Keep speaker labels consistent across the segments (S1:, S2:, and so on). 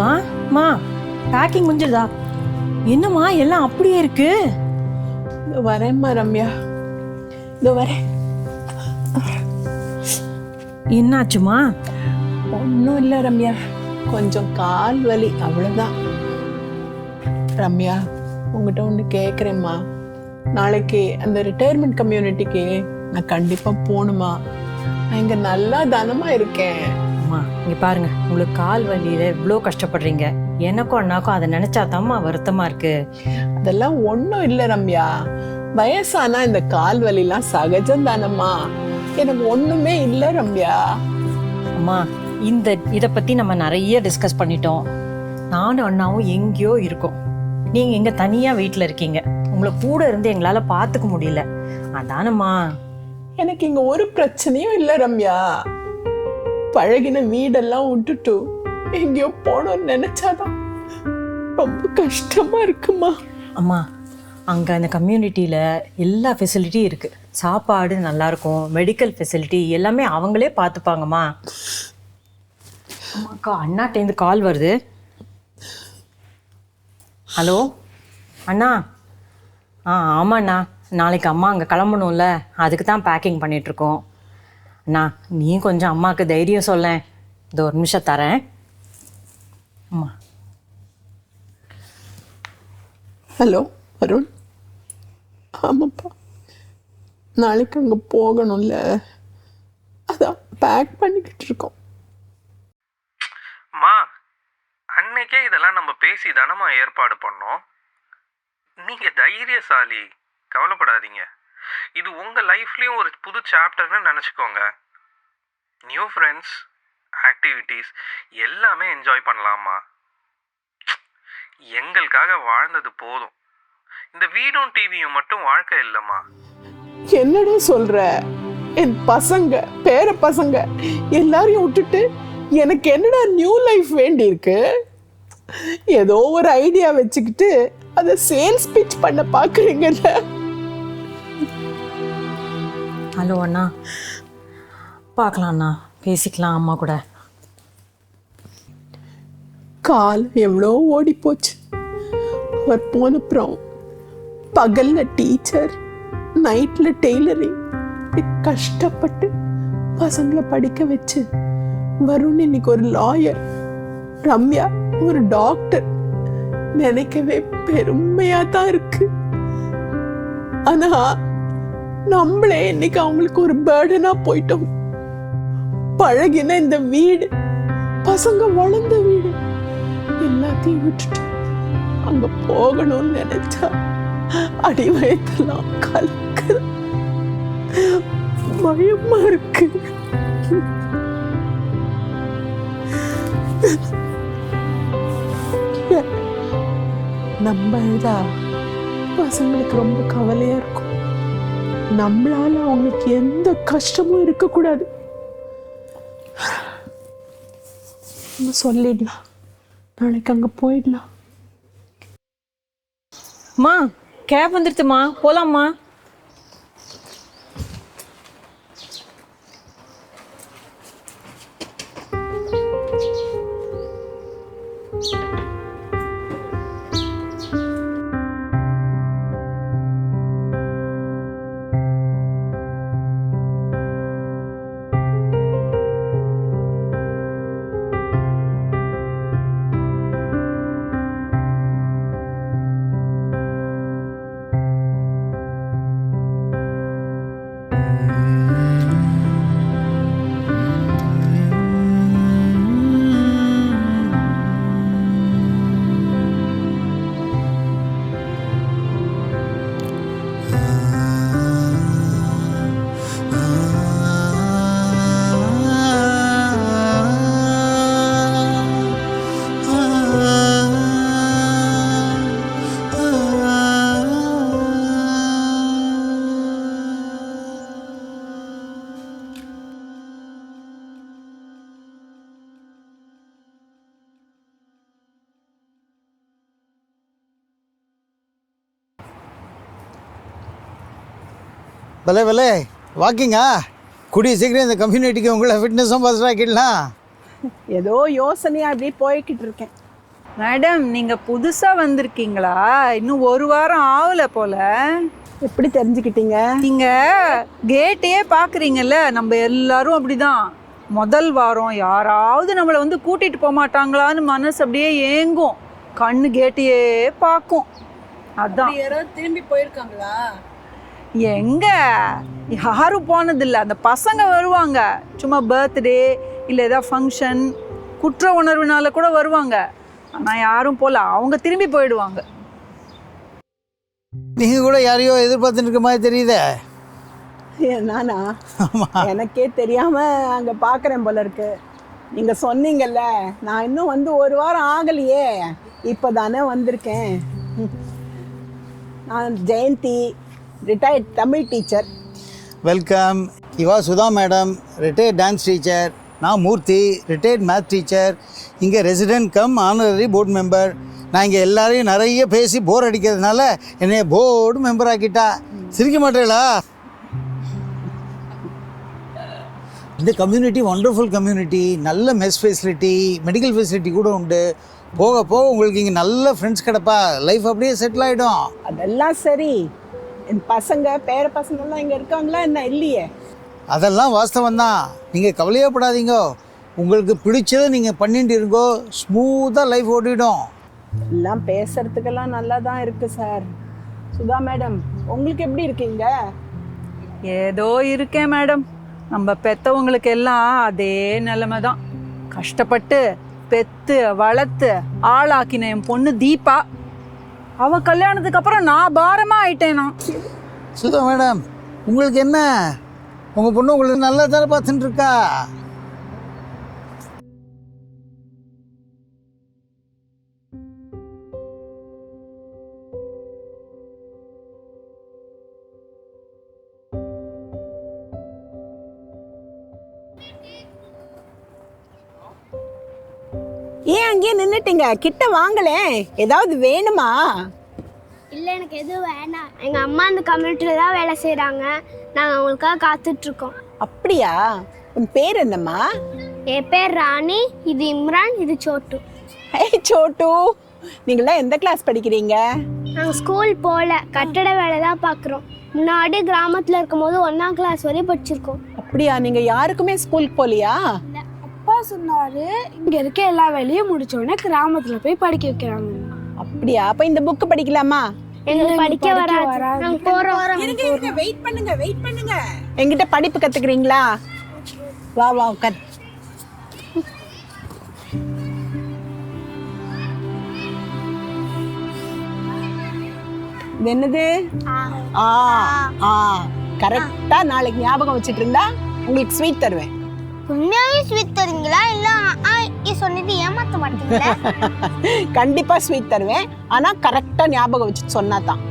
S1: மா மா பேக்கிங் முடிஞ்சதா? என்னம்மா எல்லாம் அப்படியே இருக்கு?
S2: இதோ வரேம்மா ரம்யா, இதோ வரேன்.
S1: என்னாச்சுமா?
S2: ஒன்றும் இல்லை ரம்யா, கொஞ்சம் கால் வலி அவ்வளோதான். ரம்யா, உங்ககிட்ட ஒன்று கேட்குறேம்மா. நாளைக்கு அந்த ரிட்டையர்மெண்ட் கம்யூனிட்டிக்கு நான் கண்டிப்பாக போகணுமா? நான் இங்கே நல்லா தானமா இருக்கேன்.
S1: அம்மா இங்க பாருங்க, உங்களுக்கு கால் வலியில இவ்வளோ கஷ்டப்படுறீங்க. எனக்கும் அண்ணாக்கும் அதை நினைச்சாதாம்மா வருத்தமா இருக்கு.
S2: அதெல்லாம் ஒன்றும் இல்லை ரம்யா, வயசானா இந்த கால் வலிலாம் சகஜம் தானம்மா. எனக்கு ஒண்ணுமே இல்லை ரம்யா.
S1: அம்மா இதை பத்தி நம்ம நிறைய டிஸ்கஸ் பண்ணிட்டோம். நானும் அண்ணாவும் எங்கேயோ இருக்கோம். நீங்க எங்க தனியா வீட்டுல இருக்கீங்க. உங்களை கூட இருந்து எங்களால பாத்துக்க முடியல. அதானம்மா.
S2: எனக்கு இங்க ஒரு பிரச்சனையும் இல்லை ரம்யா. பழகின வீடெல்லாம் விட்டுட்டு எங்கேயோ போனோம்னு நினைச்சாதான் ரொம்ப கஷ்டமா இருக்குமா.
S1: அம்மா அங்கே அந்த கம்யூனிட்டியில் எல்லா ஃபெசிலிட்டியும் இருக்குது. சாப்பாடு நல்லாயிருக்கும், மெடிக்கல் ஃபெசிலிட்டி எல்லாமே அவங்களே பார்த்துப்பாங்கம்மா. அம்மாக்கா அண்ணாட்டேருந்து கால் வருது. ஹலோ அண்ணா. ஆமாண்ணா, நாளைக்கு அம்மா அங்கே கிளம்பணும்ல, அதுக்கு தான் பேக்கிங் பண்ணிகிட்ருக்கோம். அண்ணா நீ கொஞ்சம் அம்மாவுக்கு தைரியம் சொல்லேன். இது ஒரு நிமிஷம் தரேன். அம்மா.
S2: ஹலோ அருண். ஆமாப்பா, நாளைக்கு அங்கே போகணும்ல, அதான் பேக் பண்ணிக்கிட்டு இருக்கோம்.
S3: மா, அன்னைக்கே இதெல்லாம் நம்ம பேசி தானம்மா ஏற்பாடு பண்ணோம். நீங்கள் தைரியசாலி, கவலைப்படாதீங்க. இது உங்கள் லைஃப்லேயும் ஒரு புது சாப்டர்னு நினச்சிக்கோங்க. நியூ ஃப்ரெண்ட்ஸ், ஆக்டிவிட்டீஸ் எல்லாமே என்ஜாய் பண்ணலாமா. எங்களுக்காக வாழ்ந்தது போதும். இந்த வீடும் டிவியும் மட்டும் வாழ்க்கை இல்லைம்மா.
S2: என்னடா சொல்ற? என் பசங்க, பேர பசங்க எல்லாரையும் விட்டுட்டு எனக்கு என்னடா நியூ லைஃப் வேண்டி இருக்கு? ஏதோ ஒரு ஐடியா வச்சுக்கிட்டு அதை சேல்ஸ் பிட்ச் பண்ண பாக்குறீங்கல்ல.
S1: ஹலோ அண்ணா, பார்க்கலாம் அண்ணா, பேசிக்கலாம் அம்மா கூட.
S2: காலம் எவ்வளோ ஓடி போச்சு. அவர் போனப்புறம் பகல்ல டீச்சர், நைட்ல டெய்லரிங், கஷ்டப்பட்டு பசங்களை படிக்க வச்சு வருண் இன்னைக்கு ஒரு லாயர், ரம்யா ஒரு டாக்டர். நினைக்கவே பெருமையா தான் இருக்கு. ஆனா நம்மளே இன்னைக்கு அவங்களுக்கு ஒரு பேர்டனா போயிட்டோம். பழகின இந்த வீடு, பசங்க வளர்ந்த வீடு எல்லாத்தையும் விட்டுட்டு அங்க போகணும்னு நினைச்சா அடி வயத்தெல்லாம் கலக்குது. பயமா இருக்கு. நம்ம அழுதா பசங்களுக்கு ரொம்ப கவலையா இருக்கும். நம்மளால அவங்களுக்கு எந்த கஷ்டமும் இருக்கக்கூடாது. நம்ம சொல்லிடலாம், நாளைக்கு அங்க போயிடலாம்.
S1: அம்மா கேப் வந்துடுச்சுமா, போலாம்மா.
S4: பலே பலே, வாக்கிங்கா? கூடிய சீக்கிரம் இந்த கம்யூனிட்டிக்கு உங்களை ஃபிட்னஸ் அம்பாசிடர் ஆக்கிடலாம்.
S2: ஏதோ யோசனையா அப்படி போய்கிட்டு இருக்கேன்.
S5: மேடம் நீங்க புதுசா வந்திருக்கீங்களா? இன்னும் ஒரு வாரம் ஆகல போல.
S2: எப்படி தெரிஞ்சுக்கிட்டீங்க?
S5: நீங்க கேட்டையே பாக்குறீங்கல்ல, நம்ம எல்லாரும் அப்படிதான். முதல் வாரம் யாராவது நம்மளை வந்து கூட்டிட்டு போக மாட்டாங்களான்னு மனசு அப்படியே ஏங்கும், கண்ணு கேட்டையே பார்க்கும். அதான்.
S6: யாராவது திரும்பி போயிருக்காங்களா?
S5: எங்க யாரும் போனதில்லை. அந்த பசங்க வருவாங்க, சும்மா பர்த்டே இல்லை ஏதாவது ஃபங்க்ஷன், குற்ற உணர்வுனால கூட வருவாங்க. ஆனால் யாரும் போல, அவங்க திரும்பி போயிடுவாங்க.
S4: நீங்கள் கூட யாரையோ எதிர்பார்த்துட்டு இருக்க மாதிரி தெரியுதே.
S2: நானா? எனக்கே தெரியாம அங்க பாக்குறேன் போல இருக்கு. நீங்க சொன்னீங்கல்ல, நான் இன்னும் வந்து ஒரு வாரம் ஆகலையே, இப்பதானே வந்திருக்கேன். நான் Jayanthi, retired Tamil teacher.
S4: Welcome. இவா Sudha madam, retired dance teacher. நான் மூர்த்தி, ரிட்டையர்ட் மேத் டீச்சர். இங்கே resident cum honorary board member. நான் இங்கே எல்லாரையும் நிறைய பேசி போர் அடிக்கிறதுனால என்னைய போர்டு மெம்பர் ஆக்கிட்டா. சிரிக்க மாட்டேங்களா? இந்த கம்யூனிட்டி வண்டர்ஃபுல் கம்யூனிட்டி. நல்ல மெஸ் ஃபெசிலிட்டி, மெடிக்கல் ஃபெசிலிட்டி கூட உண்டு. போக போக உங்களுக்கு இங்கே நல்ல ஃப்ரெண்ட்ஸ் கிடப்பா. லைஃப் அப்படியே செட்டில் ஆகிடும்.
S2: அதெல்லாம் சரி, என் பசங்க பேர பசங்கள்லாம் இங்கே இருக்காங்களா என்ன? இல்லையே.
S4: அதெல்லாம் வாஸ்தவம் தான். நீங்கள் கவலையப்படாதீங்க. உங்களுக்கு பிடிச்சதை நீங்கள் பண்ணிட்டு இருக்கோ, ஸ்மூத்தாக லைஃப் ஓடிடும்.
S2: எல்லாம் பேசுறதுக்கெல்லாம் நல்லா தான் இருக்கு சார். சுதா மேடம், உங்களுக்கு எப்படி இருக்கீங்க?
S5: ஏதோ இருக்கேன் மேடம். நம்ம பெற்றவங்களுக்கு எல்லாம் அதே நிலைமை தான். கஷ்டப்பட்டு பெத்து வளர்த்து ஆளாக்கின என் பொண்ணு தீபா, அவ கல்யாணத்துக்கு அப்புறம் நான் பாரமா ஆயிட்டேனா.
S4: சுதா மேடம், உங்களுக்கு என்ன? உங்கள் பொண்ணு உங்களுக்கு நல்லா தானே பார்த்துட்டு இருக்கா?
S2: ஏன் அங்கேயே நின்றுட்டீங்க? கிட்ட வாங்களேன், ஏதாவது வேணுமா?
S7: இல்லை, எனக்கு எதுவும் வேணாம். எங்கள் அம்மா அந்த கம்யூனிட்டியில் தான் வேலை செய்கிறாங்க. நாங்கள் அவங்களுக்காக காத்துட்ருக்கோம்.
S2: அப்படியா? உன் பேர் என்னம்மா?
S7: என் பேர் ராணி, இது இம்ரான், இது சோட்டு.
S2: ஏய் சோட்டு, நீங்களாம் எந்த கிளாஸ் படிக்கிறீங்க?
S7: நாங்கள் ஸ்கூல் போகல, கட்டட வேலை தான் பார்க்குறோம். முன்னாடி கிராமத்தில் இருக்கும்போது 1ஆம் கிளாஸ் வரையும் படிச்சிருக்கோம்.
S2: அப்படியா? நீங்கள் யாருக்குமே ஸ்கூலுக்கு போகலையா?
S7: அப்பா சொன்னார், இங்கே இருக்க எல்லா வேலையும் முடிச்சோடனே கிராமத்தில் போய் படிக்க வைக்கிறாங்க.
S2: அப்படியா? அப்போ இந்த புக்கு படிக்கலாமா?
S7: எங்களுக்கு படிக்க வராது. நாங்கள் போகிறோம்.
S2: வெயிட் பண்ணுங்க, வெயிட் பண்ணுங்க. என்கிட்ட படிப்பு கத்துக்கிறீங்களா? வா வா உட்கார். இது என்னது? ஆ ஆ கரெக்டா நாளைக்கு ஞாபகம் வச்சுட்டு இருந்தா உங்களுக்கு ஸ்வீட் தருவேன்.
S7: உண்மையாவே ஸ்வீட் தருவீங்களா? இல்லை சொன்னது ஏமாற்ற மாட்டீங்களா?
S2: கண்டிப்பா ஸ்வீட் தருவேன், ஆனா கரெக்டா ஞாபகம் வச்சுட்டு சொன்னா தான்.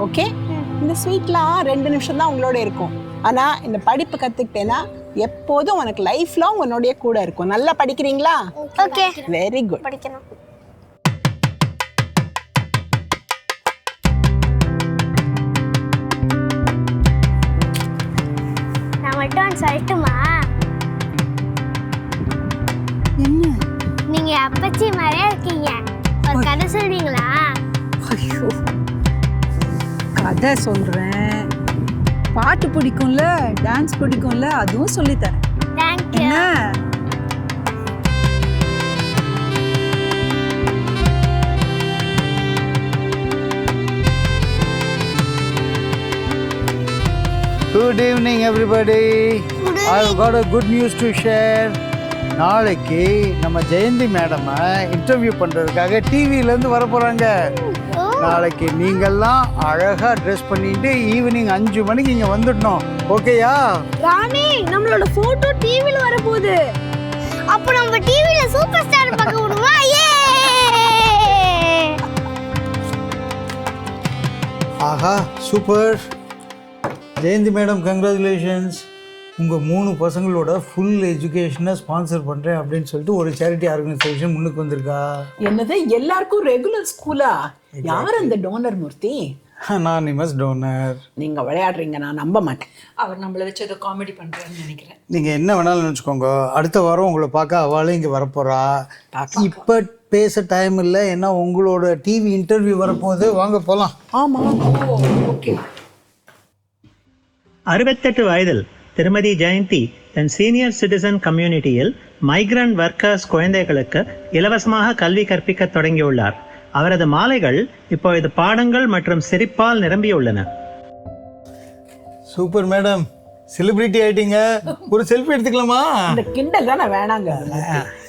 S2: ஓகே? இந்த ஸ்வீட்லாம் 2 நிமிஷம் தான் உங்களோட இருக்கும். ஆனா இந்த படிப்பு கத்துக்கிட்டேன்னா எப்போதும் உனக்கு லைஃப் லாங் உன்னோடைய கூட இருக்கும். நல்லா படிக்கிறீங்களா?
S7: Okay,
S2: very good.
S7: படிக்கணும். நான் மட்டும் சொல்லட்டுமா?
S5: என்ன?
S7: நீங்க அப்பச்சி மாதிரியா இருக்கீங்க. ஒரு கதை சொல்வீங்களா?
S5: ஐயோ, கதை சொல்றேன். பாட்டு பிடிக்கும்ல, டான்ஸ் பிடிக்கும்ல, அதுவும் சொல்லித்தரேன்.
S7: தேங்க்யூ.
S5: என்ன?
S4: Good evening everybody. I've got a good news to share. நாளைக்கு நம்ம ஜெயந்தி மேடமை இன்டர்வியூ பண்ணுறதுக்காக டிவியிலேருந்து வர போகிறாங்க. நாளைக்கு நீங்கள்லாம் அழகாக ட்ரெஸ் பண்ணிட்டு ஈவினிங் 5 மணிக்கு இங்கே வந்துடணும். ஓகேயா?
S7: ராணி, நம்மளோட போட்டோ டிவில வர போகுது. அப்போ நம்ம டிவில சூப்பர் ஸ்டார் பார்க்க முடியுமா?
S4: ஆஹா, சூப்பர். Jayanthi madam, congratulations. உங்கள் 3 பசங்களோட ஃபுல் எஜுகேஷனை ஸ்பான்சர் பண்ணுறேன் அப்படின்னு சொல்லிட்டு ஒரு சேரிட்டி ஆர்கனைசேஷன் முன்னுக்கு வந்திருக்கா.
S2: என்னது, எல்லாருக்கும் ரெகுலர் ஸ்கூலா? யார் அந்த டோனர் மூர்த்தி?
S4: Anonymous toner.
S2: நீங்கள் விளையாடுறீங்க, நான் நம்ப மாட்டேன்.
S6: அவர் நம்மளை வச்சு ஏதோ காமெடி பண்ணுறாருன்னு நினைக்கிறேன்.
S4: நீங்கள் என்ன வேணாலும் நினச்சிக்கோங்க. அடுத்த வாரம் உங்களை பார்க்க அவளும் இங்கே வரப்போகிறா. இப்போ பேச டைம் இல்லை, ஏன்னா உங்களோட டிவி இன்டர்வியூ வரப்போகுது. வாங்க போகலாம்.
S2: ஆமாம். ஓகே.
S8: 68 வயதில் திருமதி ஜெயந்தி தன் சீனியர் சிட்டிசன் கம்யூனிட்டியில் மைக்ரண்ட் ஒர்க்கர்ஸ் குழந்தைகளுக்கு இலவசமாக கல்வி கற்பிக்க தொடங்கியுள்ளார். அவரது மாலைகள் இப்பொழுது பாடங்கள் மற்றும் சிரிப்பால் நிரம்பியுள்ளன.
S4: சூப்பர் மேடம், செலிபிரிட்டி ஆயிட்டீங்க. ஒரு செல்ஃபி எடுத்துக்கலாமா?
S2: இந்த கிண்டல் தானே வேணாங்க.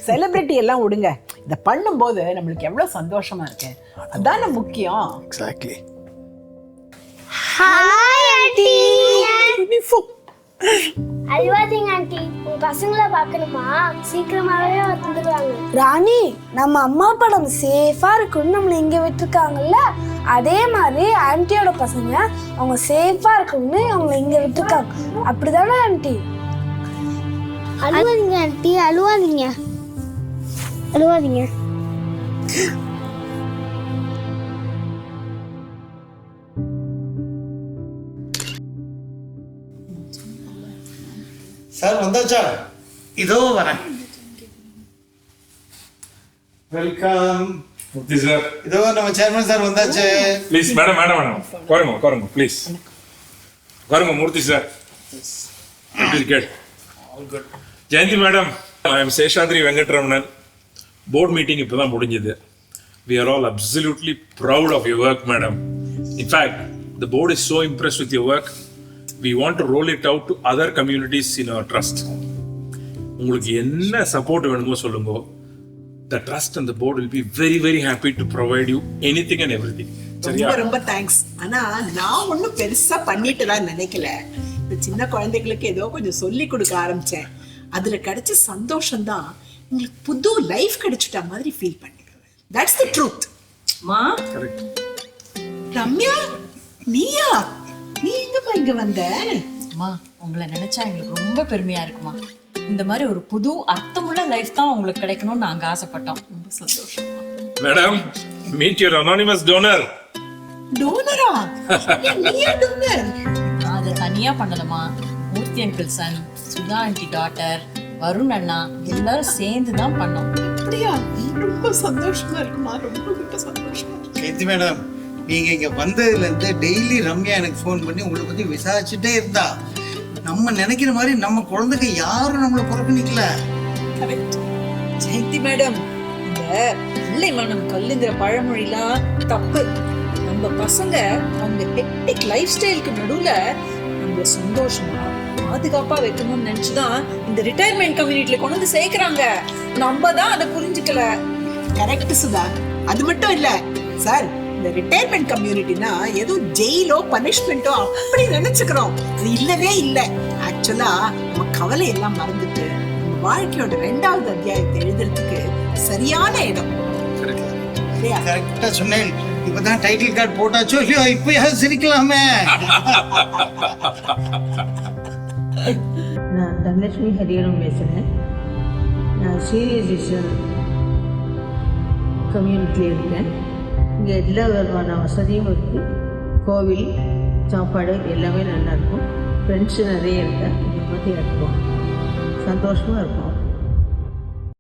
S2: செலிபிரிட்டி எல்லாம் விடுங்க, இதை பண்ணும்போது நம்மளுக்கு எவ்வளோ சந்தோஷமா இருக்கு, அதானே முக்கியம்.
S4: எக்ஸாக்ட்லி.
S7: Hi aunty. அழுவாதீங்க ஆண்டி, உங்க பசங்களை பார்க்கணுமா? சீக்கிரமாவே வந்துடுவாங்க.
S9: ராணி, நம்ம அம்மா படம் சேஃபா இருக்குன்னு நம்மளை இங்க விட்டுருக்காங்கல்ல, அதே மாதிரி ஆன்ட்டியோட பசங்க அவங்க சேஃபா இருக்கணும்னு அவங்களை இங்க விட்டுருக்காங்க. அப்படிதானே ஆன்ட்டி?
S7: அழுவாதீங்க ஆண்டி, அழுவாதீங்க, அழுவாதீங்க.
S4: சார் வந்தாச்சா? இதோ வரேன். வெல்கம்.
S10: Murthy sir.
S4: இதோ நம்ம சேர்மன் சார் வந்தாச்சு.
S10: Please, madam. Ukarunga, please. Ukarunga, Murthy sir. Please get. All good. Jayanti madam, I am Seshadri Venkatramanan. Board meeting இப்பதான் முடிஞ்சது. We are all absolutely proud of your work, madam. In fact, the board is so impressed with your work. We want to roll it out to other communities in our trust. உங்களுக்கு என்ன support வேணுமோ சொல்லுங்க. The trust and the board will be very, very happy to provide you anything and everything.
S2: ரொம்ப ரொம்ப thanks. ஆனா நான் ஒன்றும் பெருசா பண்ணிட்டுலாம் நினைக்கல. இந்த சின்ன குழந்தைகளுக்கு ஏதோ கொஞ்சம் சொல்லி கொடுக்க ஆரம்பிச்சேன். அதுல கிடைச்ச சந்தோஷம் தான் உங்களுக்கு புது லைஃப் கிடைச்சிட்ட மாதிரி ஃபீல் பண்ணிக்கிறேன். That's the truth.
S1: மா,
S2: ரம்யா, நீயா? நீ எங்கம்மா இங்க வந்த?
S1: அம்மா, உங்களை நினைச்சா எங்களுக்கு ரொம்ப பெருமையா இருக்குமா. இந்த மாதிரி ஒரு புது அர்த்தமுள்ள லைஃப் தான் உங்களுக்கு கிடைக்கணும்னு நாங்க ஆசைப்பட்டோம். ரொம்ப சந்தோஷம்.
S10: Madam, meet your anonymous donor.
S2: டோனரா? நீயா டோனர்?
S1: அதை தனியா பண்ணலமா. Murthy uncle son, Sudha aunty daughter, Varun அண்ணா எல்லாரும் சேர்ந்து தான் பண்ணோம்.
S2: அப்படியா? ரொம்ப சந்தோஷமா இருக்குமா, ரொம்ப ரொம்ப சந்தோஷமா இருக்கு.
S4: ஜெயந்தி மேடம், நீங்க இங்க வந்ததுலேருந்து டெய்லி ரம்யா எனக்கு ஃபோன் பண்ணி உங்களை பத்தி விசாரிச்சுட்டே இருந்தா. நம்ம நினைக்கிற மாதிரி நம்ம குழந்தைக்கு யாரும் நம்மளை புறக்கணிக்கல.
S6: ஜெயந்தி மேடம், இந்த பிள்ளை மனம் கல்லுங்கிற பழமொழிலாம் தப்பு. நம்ம பசங்க அவங்க ஹெக்டிக் லைஃப் ஸ்டைலுக்கு நடுவுல நம்ம சந்தோஷமா பாதுகாப்பா வைக்கணும்னு நினைச்சுதான் இந்த ரிட்டையர்மெண்ட் கம்யூனிட்டில கொண்டு வந்து சேர்க்கிறாங்க. நம்ம தான் அதை புரிஞ்சுக்கல.
S2: கரெக்ட் சுதா. அது மட்டும் இல்ல சார், இந்த ரிட்டையர்மெண்ட் கம்யூனிட்டினா ஏதோ ஜெயிலோ பனிஷ்மெண்ட்டோ அப்படி நினைச்சுக்கிறோம். அது இல்லவே இல்லை. ஆக்சுவலா நம்ம கவலை எல்லாம் மறந்துட்டு நம்ம வாழ்க்கையோட 2வது அத்தியாயத்தை எழுதுறதுக்கு சரியான இடம்.
S4: கரெக்டா சொன்னேன். இப்பதான் டைட்டில் கார்டு போட்டாச்சோ இல்லையோ, இப்பயாவது சிரிக்கலாமே.
S11: நான் தனலட்சுமி ஹரிஹரம் பேசுகிறேன். நான் சீனியர் சிட்டிசன் கம்யூனிட்டியில் இருக்கேன். இங்கே எல்லா விதமான வசதியும் இருக்குது. கோவில், சாப்பாடு எல்லாமே நல்லாயிருக்கும். ஃப்ரெண்ட்ஸு நிறைய இருக்கேன். நிம்மதியாக இருக்கும், சந்தோஷமாக இருக்கும்.